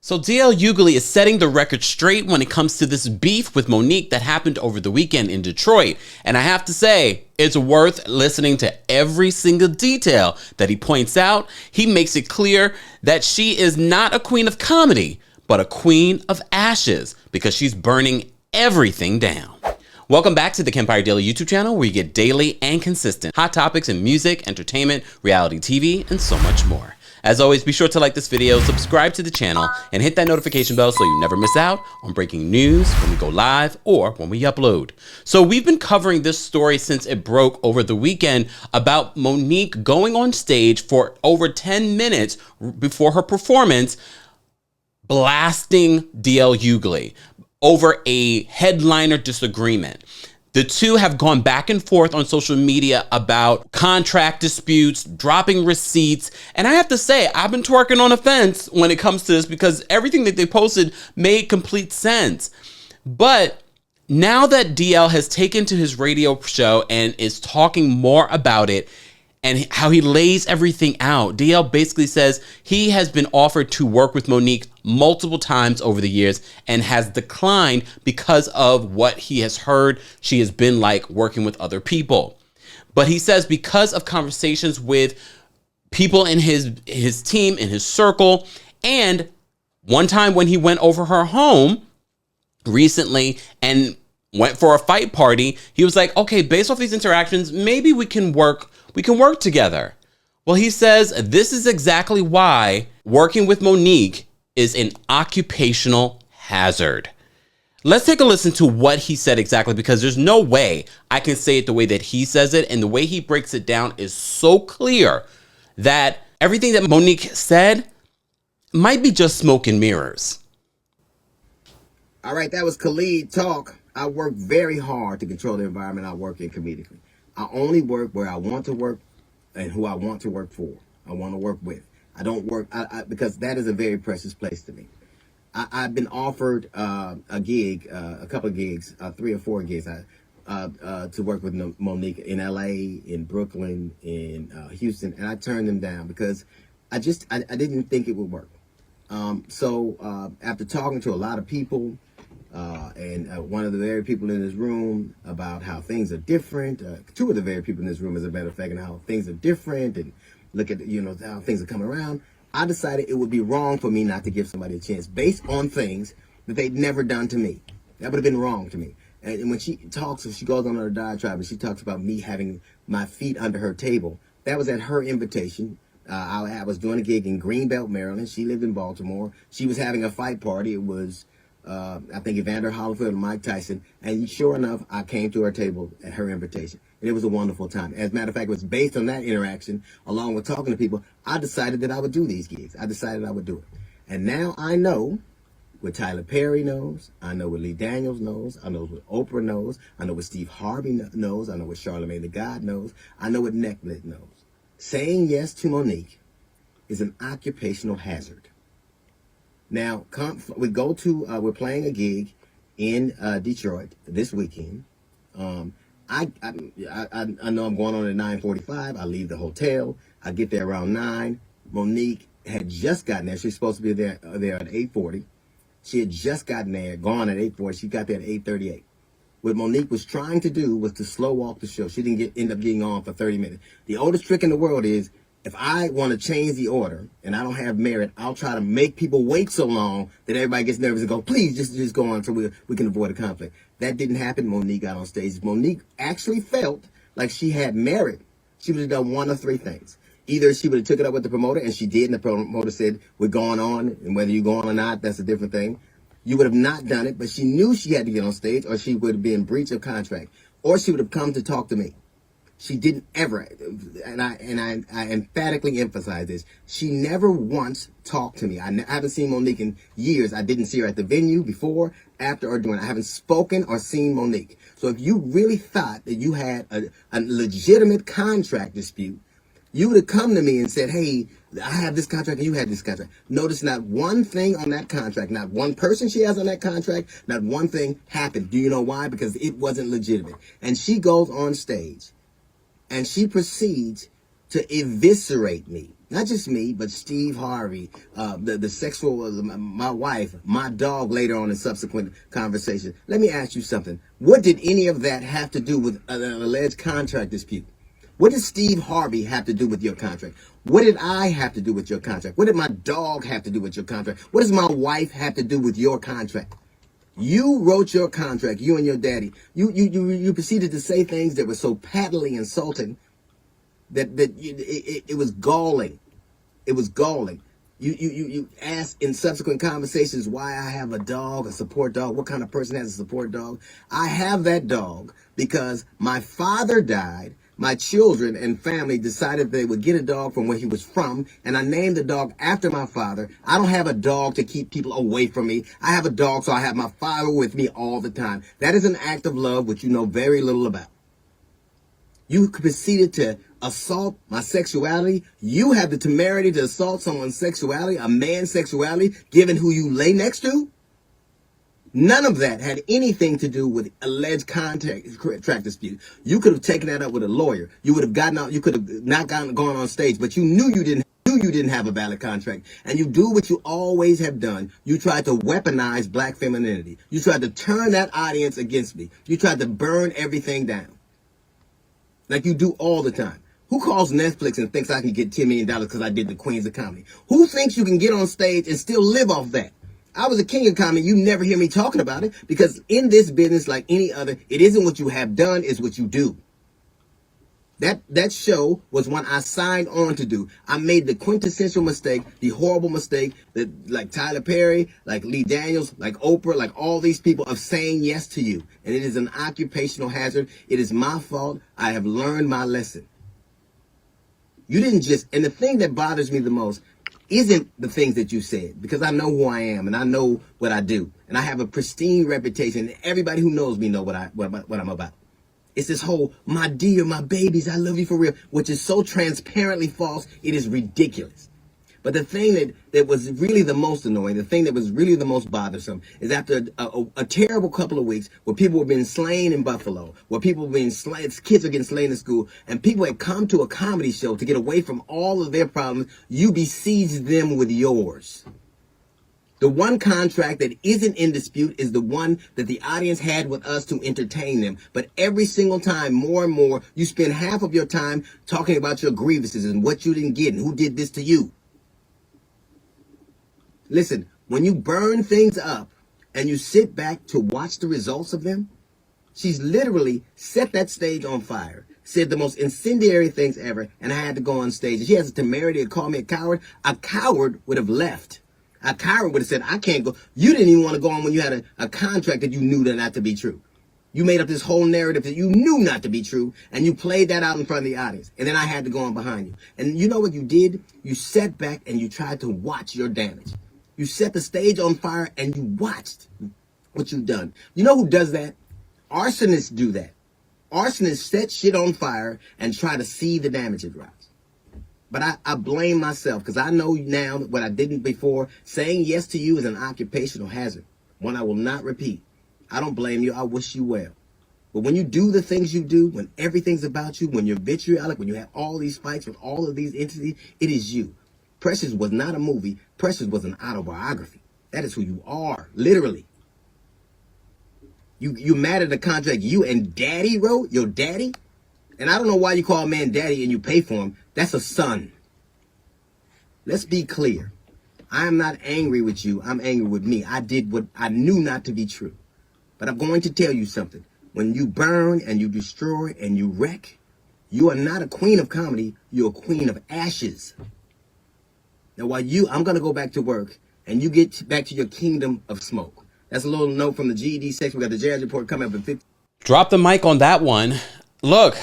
So DL Hughley is setting the record straight when it comes to this beef with Monique that happened over the weekend in Detroit. And I have to say, it's worth listening to every single detail that he points out. He makes it clear that she is not a queen of comedy, but a queen of ashes because she's burning everything down. Welcome back to the Kempire Daily YouTube channel, where you get daily and consistent hot topics in music, entertainment, reality TV, and so much more. As always, be sure to like this video, subscribe to the channel, and hit that notification bell so you never miss out on breaking news when we go live or when we upload. So we've been covering this story since it broke over the weekend about Monique going on stage for over 10 minutes before her performance, blasting DL Hughley over a headliner disagreement. The two have gone back and forth on social media about contract disputes, dropping receipts. And I have to say, I've been twerking on a fence when it comes to this because everything that they posted made complete sense. But now that DL has taken to his radio show and is talking more about it and how he lays everything out, DL basically says he has been offered to work with Monique multiple times over the years and has declined because of what he has heard she has been like working with other people. But he says because of conversations with people in his team, in his circle, and one time when he went over her home recently and went for a fight party, he was like, okay, based off these interactions, maybe we can work together. Well, he says this is exactly why working with Monique is an occupational hazard. Let's take a listen to what he said exactly, because there's no way I can say it the way that he says it, and the way he breaks it down is so clear that everything that Monique said might be just smoke and mirrors. All right, that was Khalid talk. I work very hard to control the environment I work in comedically. I only work where I want to work and who I want to work for. I want to work with. I don't work because that is a very precious place to me. I've been offered a gig, a couple of gigs, 3 or 4 gigs to work with Monique in LA, in Brooklyn, in Houston, and I turned them down because I didn't think it would work. So after talking to a lot of people, and one of the very people in this room about how things are different, 2 of the very people in this room, as a matter of fact, and how things are different, and look at, how things are coming around, I decided it would be wrong for me not to give somebody a chance based on things that they'd never done to me. That would have been wrong to me. And when she talks, if she goes on her diatribe and she talks about me having my feet under her table, that was at her invitation. I was doing a gig in Greenbelt, Maryland. She lived in Baltimore. She was having a fight party. It was I think Evander Holyfield and Mike Tyson, and sure enough, I came to her table at her invitation, and it was a wonderful time. As a matter of fact, it was based on that interaction, along with talking to people, I decided that I would do these gigs. I decided I would do it. And now I know what Tyler Perry knows, I know what Lee Daniels knows, I know what Oprah knows, I know what Steve Harvey knows, I know what Charlamagne the God knows, I know what Nique knows. Saying yes to Monique is an occupational hazard. Now, we're playing a gig in Detroit this weekend. I know I'm going on at 9:45. I leave the hotel. I get there around 9. Monique had just gotten there. She's supposed to be there at 8:40. She had just gotten there, gone at 8:40. She got there at 8:38. What Monique was trying to do was to slow walk the show. She didn't end up getting on for 30 minutes. The oldest trick in the world is, if I want to change the order and I don't have merit, I'll try to make people wait so long that everybody gets nervous and go, please, just go on so we can avoid a conflict. That didn't happen. Monique got on stage. Monique actually felt like she had merit. She would have done 1 of 3 things. Either she would have took it up with the promoter, and she did, and the promoter said, we're going on, and whether you're going or not, that's a different thing. You would have not done it, but she knew she had to get on stage, or she would have been in breach of contract, or she would have come to talk to me. She didn't ever, and I emphatically emphasize this, she never once talked to me. I haven't seen Monique in years. I didn't see her at the venue before, after, or during. I haven't spoken or seen Monique. So if you really thought that you had a legitimate contract dispute, you would have come to me and said, hey, I have this contract and you have this contract. Notice not one thing on that contract, not one person she has on that contract, not one thing happened. Do you know why? Because it wasn't legitimate. And she goes on stage and she proceeds to eviscerate me, Not just me, but Steve Harvey, the sexual, my wife, my dog later on in subsequent conversation. Let me ask you something. What did any of that have to do with an alleged contract dispute? What did Steve Harvey have to do with your contract? What did I have to do with your contract? What did my dog have to do with your contract? What does my wife have to do with your contract? You wrote your contract, you and your daddy. You proceeded to say things that were so patently insulting that it was galling. It was galling. You asked in subsequent conversations why I have a dog, a support dog. What kind of person has a support dog? I have that dog because my father died. My children and family decided they would get a dog from where he was from, and I named the dog after my father. I don't have a dog to keep people away from me. I have a dog so I have my father with me all the time. That is an act of love which you know very little about. You proceeded to assault my sexuality. You have the temerity to assault someone's sexuality, a man's sexuality, given who you lay next to. None of that had anything to do with alleged contract dispute. You could have taken that up with a lawyer. You would have gotten out. You could have not gone on stage, but you knew you didn't have a valid contract. And you do what you always have done. You tried to weaponize black femininity. You tried to turn that audience against me. You tried to burn everything down. Like you do all the time. Who calls Netflix and thinks I can get $10 million because I did the Queens of Comedy? Who thinks you can get on stage and still live off that? I was a king of comedy. You never hear me talking about it because in this business, like any other, it isn't what you have done, it's what you do. That show was one I signed on to do. I made the quintessential mistake, the horrible mistake that like Tyler Perry, like Lee Daniels, like Oprah, like all these people of saying yes to you. And it is an occupational hazard. It is my fault. I have learned my lesson. You didn't just, and the thing that bothers me the most isn't the things that you said, because I know who I am and I know what I do. And I have a pristine reputation. Everybody who knows me know what I'm about. It's this whole, my dear, my babies, I love you for real, which is so transparently false, it is ridiculous. But the thing that was really the most annoying, the thing that was really the most bothersome, is after a terrible couple of weeks where people were being slain in Buffalo, where people were being slain, kids were getting slain in school, and people had come to a comedy show to get away from all of their problems, you besieged them with yours. The one contract that isn't in dispute is the one that the audience had with us to entertain them. But every single time, more and more, you spend half of your time talking about your grievances and what you didn't get and who did this to you. Listen, when you burn things up and you sit back to watch the results of them, she's literally set that stage on fire, said the most incendiary things ever, and I had to go on stage. She has the temerity to call me a coward. A coward would have left. A coward would have said, I can't go. You didn't even want to go on when you had a contract that you knew that not to be true. You made up this whole narrative that you knew not to be true, and you played that out in front of the audience. And then I had to go on behind you. And you know what you did? You sat back and you tried to watch your damage. You set the stage on fire and you watched what you've done. You know who does that? Arsonists do that. Arsonists set shit on fire and try to see the damage it wrought. But I blame myself because I know now what I didn't before. Saying yes to you is an occupational hazard, one I will not repeat. I don't blame you. I wish you well. But when you do the things you do, when everything's about you, when you're vitriolic, when you have all these fights with all of these entities, it is you. Precious was not a movie. Precious was an autobiography. That is who you are, literally. You mad at the contract you and daddy wrote, your daddy? And I don't know why you call a man daddy and you pay for him. That's a son. Let's be clear. I am not angry with you. I'm angry with me. I did what I knew not to be true. But I'm going to tell you something. When you burn and you destroy and you wreck, you are not a queen of comedy. You're a queen of ashes. Now, while I'm going to go back to work and you get back to your kingdom of smoke. That's a little note from the GED section. We got the jazz report coming up in 15. Drop the mic on that one. Look,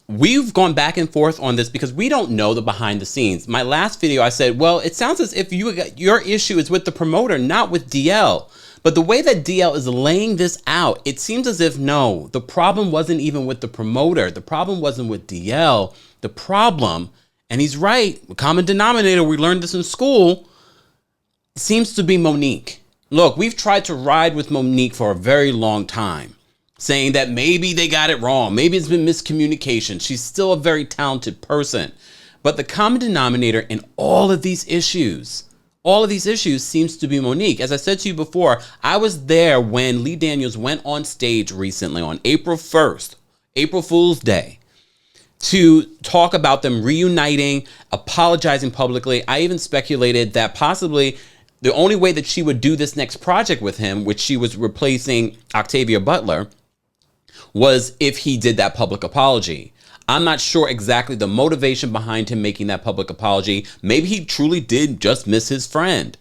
we've gone back and forth on this because we don't know the behind the scenes. My last video, I said, well, it sounds as if your issue is with the promoter, not with DL. But the way that DL is laying this out, it seems as if, no, the problem wasn't even with the promoter. The problem wasn't with DL. The problem, and he's right, the common denominator, we learned this in school, seems to be Monique. Look, we've tried to ride with Monique for a very long time, saying that maybe they got it wrong. Maybe it's been miscommunication. She's still a very talented person. But the common denominator in all of these issues seems to be Monique. As I said to you before, I was there when Lee Daniels went on stage recently on April 1st, April Fool's Day, to talk about them reuniting, apologizing publicly. I even speculated that possibly the only way that she would do this next project with him, which she was replacing Octavia Butler, was if he did that public apology. I'm not sure exactly the motivation behind him making that public apology. Maybe he truly did just miss his friend.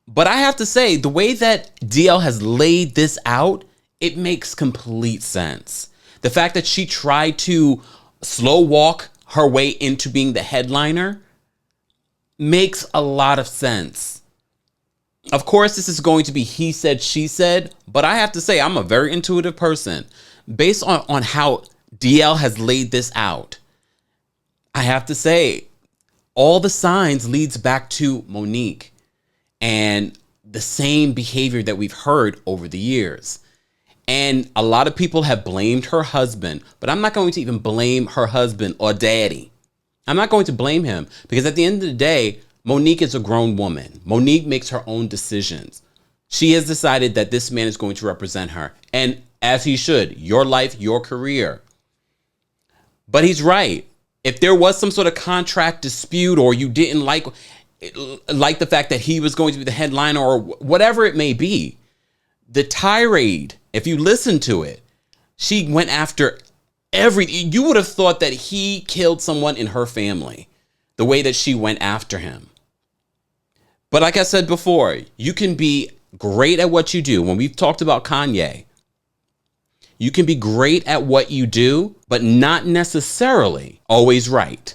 But I have to say, the way that DL has laid this out, it makes complete sense. The fact that she tried to slow walk her way into being the headliner makes a lot of sense. Of course, this is going to be he said, she said, but I have to say, I'm a very intuitive person. Based on how DL has laid this out, I have to say, all the signs leads back to Monique and the same behavior that we've heard over the years. And a lot of people have blamed her husband, but I'm not going to even blame her husband or daddy. I'm not going to blame him because at the end of the day, Monique is a grown woman. Monique makes her own decisions. She has decided that this man is going to represent her. And as he should, your life, your career. But he's right. If there was some sort of contract dispute or you didn't like the fact that he was going to be the headliner or whatever it may be, the tirade, if you listen to it, she went after everything. You would have thought that he killed someone in her family, the way that she went after him. But like I said before, you can be great at what you do. When we've talked about Kanye, you can be great at what you do, but not necessarily always right.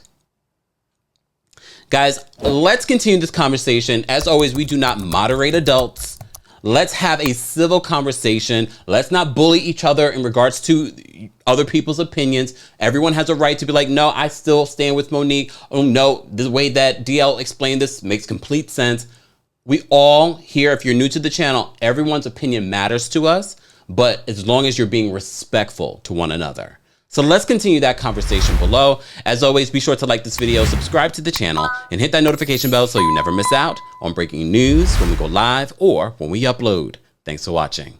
Guys, let's continue this conversation. As always, we do not moderate adults. Let's have a civil conversation. Let's not bully each other in regards to other people's opinions. Everyone has a right to be like, no, I still stand with Monique. Oh, no, the way that DL explained this makes complete sense. We all here, if you're new to the channel, everyone's opinion matters to us, but as long as you're being respectful to one another. So let's continue that conversation below. As always, be sure to like this video, subscribe to the channel, and hit that notification bell so you never miss out on breaking news when we go live or when we upload. Thanks for watching.